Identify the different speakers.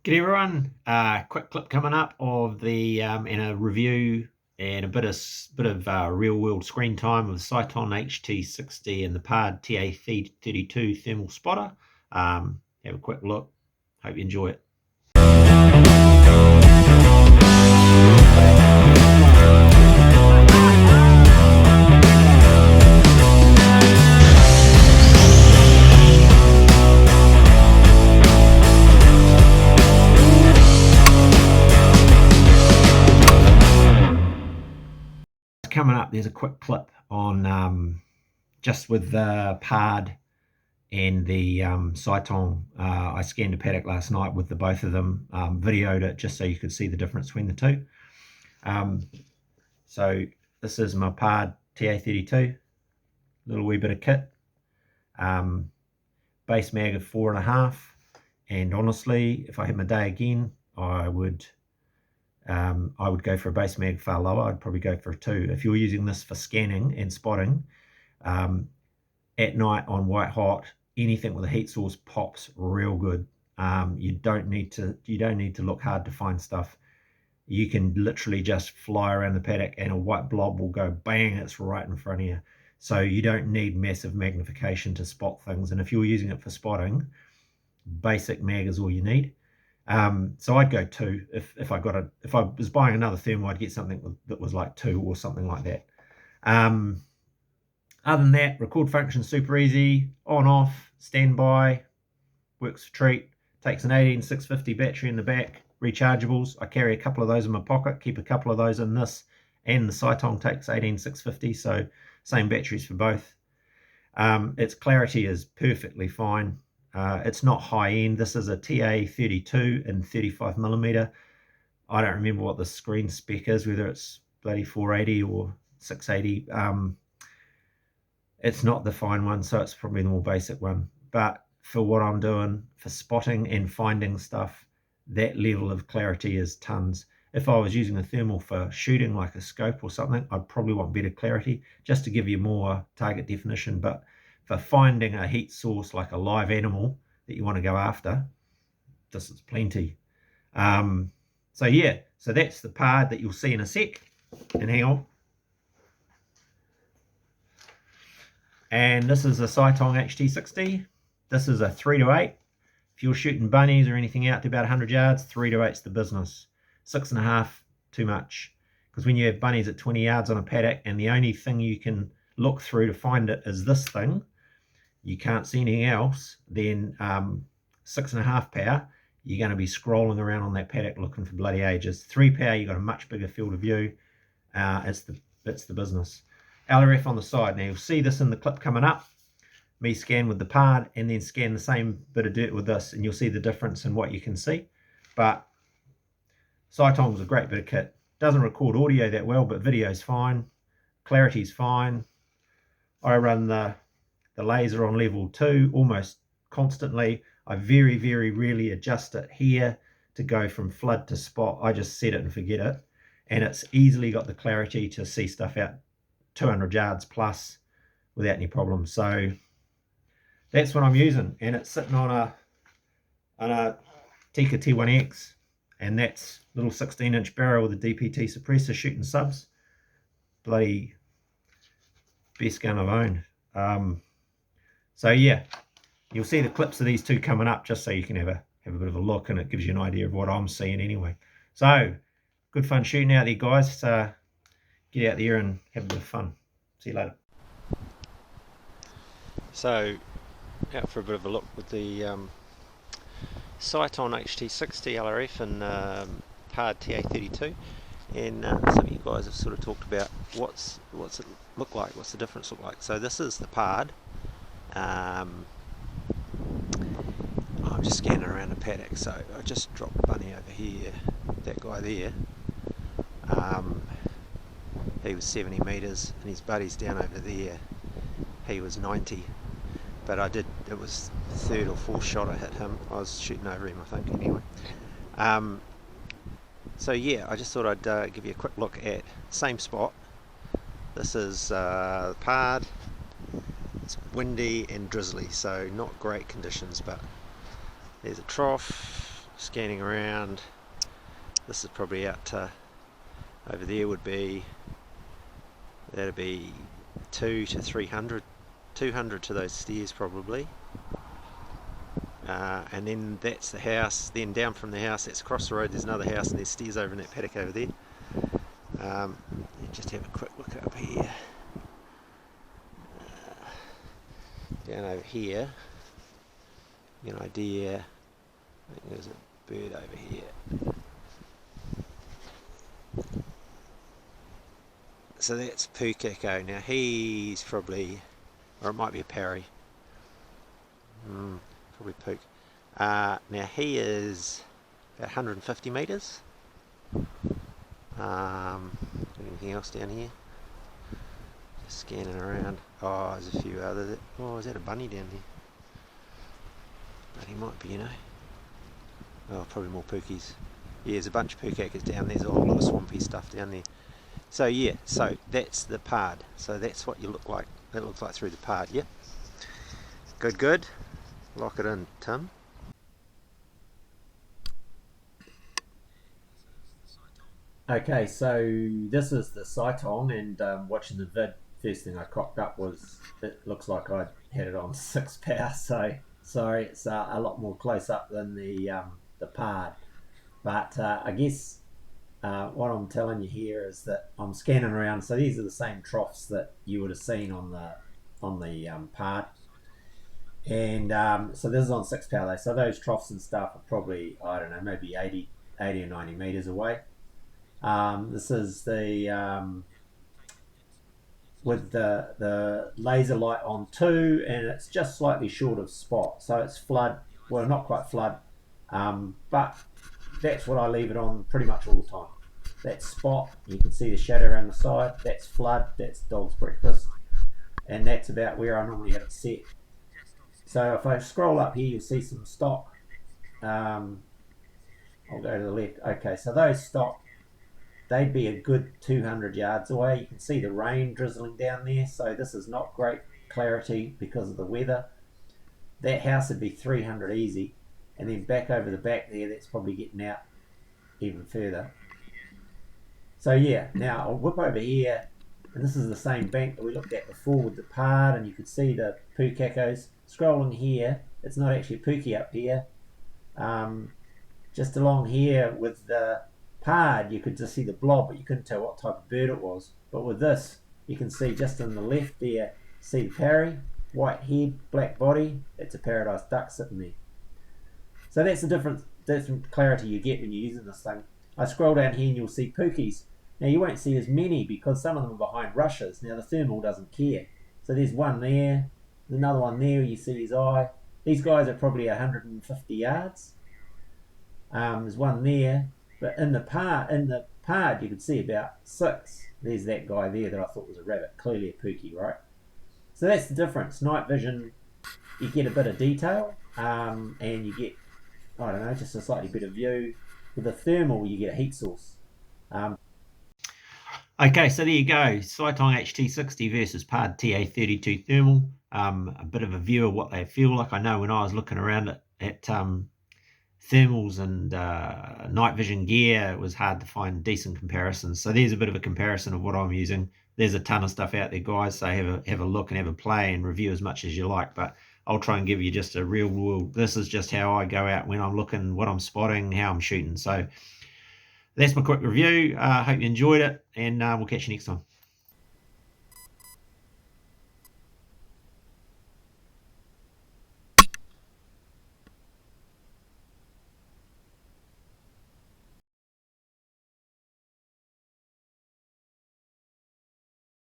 Speaker 1: G'day everyone, quick clip coming up of the and a review and a bit of real world screen time of the Sytong HT60 and the PARD TA32 Thermal spotter. Have a quick look, hope you enjoy it. Coming up, there's a quick clip on just with the PARD and the Sytong. I scanned a paddock last night with the both of them, videoed it just so you could see the difference between the two. So this is my PARD TA32, little wee bit of kit, base mag of 4.5, and honestly, if I had my day again, I would go for a base mag far lower. I'd probably go for a 2. If you're using this for scanning and spotting, at night on white hot, anything with a heat source pops real good. You don't need to look hard to find stuff. You can literally just fly around the paddock and a white blob will go bang, it's right in front of you. So you don't need massive magnification to spot things. And if you're using it for spotting, basic mag is all you need. So I'd go 2. If I was buying another thermal, I'd get something that was like 2 or something like that. Other than that, record function super easy, on off, standby, works for treat. Takes an 18650 battery in the back, rechargeables. I carry a couple of those in my pocket, keep a couple of those in this, and the Sytong takes 18650, so same batteries for both. Its clarity is perfectly fine. It's not high end. This is a TA32 in 35mm. I don't remember what the screen spec is, whether it's bloody 480 or 680. It's not the fine one, so it's probably the more basic one. But for what I'm doing, for spotting and finding stuff, that level of clarity is tons. If I was using a thermal for shooting, like a scope or something, I'd probably want better clarity, just to give you more target definition. But for finding a heat source like a live animal that you want to go after, this is plenty. So yeah, so that's the PARD that you'll see in a sec. And hang on. And this is a Sytong HT60. This is a 3 to 8. If you're shooting bunnies or anything out to about 100 yards, 3 to 8's the business. 6.5, too much. Because when you have bunnies at 20 yards on a paddock and the only thing you can look through to find it is this thing, you can't see anything else, then 6.5 power, you're going to be scrolling around on that paddock looking for bloody ages. 3 power, you've got a much bigger field of view. It's the business. LRF on the side. Now you'll see this in the clip coming up. Me scan with the PARD and then scan the same bit of dirt with this, and you'll see the difference in what you can see. But Sytong's a great bit of kit. Doesn't record audio that well, but video's fine. Clarity's fine. I run the laser on level 2 almost constantly. I very, very rarely adjust it here to go from flood to spot. I just set it and forget it. And it's easily got the clarity to see stuff out 200 yards plus without any problems. So that's what I'm using. And it's sitting on a Tikka T1X. And that's little 16-inch barrel with a DPT suppressor shooting subs. Bloody best gun I've owned. So yeah, you'll see the clips of these two coming up just so you can have a bit of a look, and it gives you an idea of what I'm seeing anyway. So good fun shooting out there, guys. Get out there and have a bit of fun. See you later. So out for a bit of a look with the Sytong HT60 LRF and PARD TA32, and some of you guys have sort of talked about what's it look like, what's the difference look like. So this is the PARD. I'm just scanning around the paddock, so I just dropped Bunny over here, that guy there. He was 70 metres and his buddy's down over there, he was 90. But it was the 3rd or 4th shot I hit him. I was shooting over him, I think, anyway. So yeah, I just thought I'd give you a quick look at same spot. This is PARD. It's windy and drizzly, so not great conditions, but there's a trough, scanning around. This is probably out to over there would be, that'd be 200 to 300, 200 to those stairs probably. And then that's the house. Then down from the house, that's across the road, there's another house, and there's stairs over in that paddock over there. Just have a quick look up here. Down over here, get an idea. I think there's a bird over here. So that's Pukeko. Now he's probably, or it might be a parry. Probably Pook. Now he is about 150 metres. Anything else down here? Just scanning around. Oh, there's a few others. Oh, is that a bunny down there? But he might be, you know. Oh, probably more pookies. Yeah, there's a bunch of pukakers down there. There's a whole lot of swampy stuff down there. So yeah, so that's the pard. So that's what you look like. That looks like through the pard. Yep. Good, good. Lock it in, Tim. Okay, so this is the Sytong, and watching the vid, first thing I cocked up was it looks like I had it on 6 power. So sorry, it's a lot more close up than the pard. But I guess what I'm telling you here is that I'm scanning around. So these are the same troughs that you would have seen on the pard. And so this is on 6 power though. So those troughs and stuff are probably, I don't know, maybe 80 or 90 meters away. This is the with the laser light on 2, and it's just slightly short of spot. So it's flood, well, not quite flood, but that's what I leave it on pretty much all the time. That's spot, you can see the shadow around the side. That's flood, that's dog's breakfast, and that's about where I normally have it set. So if I scroll up here, you'll see some stock. I'll go to the left. Okay, so those stock, they'd be a good 200 yards away. You can see the rain drizzling down there, so this is not great clarity because of the weather. That house would be 300 easy, and then back over the back there, that's probably getting out even further. So yeah, now I'll whip over here, and this is the same bank that we looked at before with the pard, and you can see the pukakos. Scrolling here, it's not actually a pookie up here. Just along here with the pard, you could just see the blob, but you couldn't tell what type of bird it was. But with this, you can see just on the left there, see the parry, white head, black body. It's a paradise duck sitting there. So that's the different clarity you get when you're using this thing. I scroll down here and you'll see pookies. Now you won't see as many because some of them are behind rushes. Now the thermal doesn't care. So there's one there, there's another one there, you see his eye. These guys are probably 150 yards. There's one there, but in the pard you could see about 6. There's that guy there that I thought was a rabbit, clearly a pookie, right? So that's the difference. Night vision, you get a bit of detail, and you get, I don't know, just a slightly better view. With the thermal, you get a heat source. Okay, so there you go. Sytong HT60 versus pard TA32 Thermal. A bit of a view of what they feel like. I know when I was looking around at thermals and night vision gear, it was hard to find decent comparisons. So there's a bit of a comparison of what I'm using. There's a ton of stuff out there, guys. So have a look and have a play and review as much as you like. But I'll try and give you just a real world. This is just how I go out when I'm looking, what I'm spotting, how I'm shooting. So that's my quick review. Hope you enjoyed it, and we'll catch you next time.